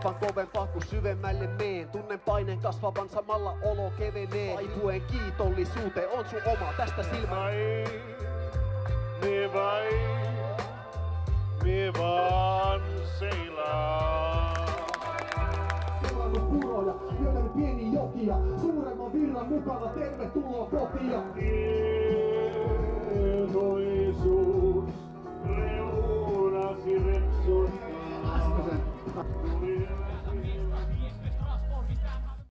Kasvan kovempaa kun syvemmälle meen. Tunnen paineen kasvavan samalla olo kevenee. Vaipuen kiitollisuuteen on sun oma tästä silmää. Me vaan seilaa. Selannut puroja, hyötänyt pieniä jokia. Suuremman virran mukana tervetuloa kotia.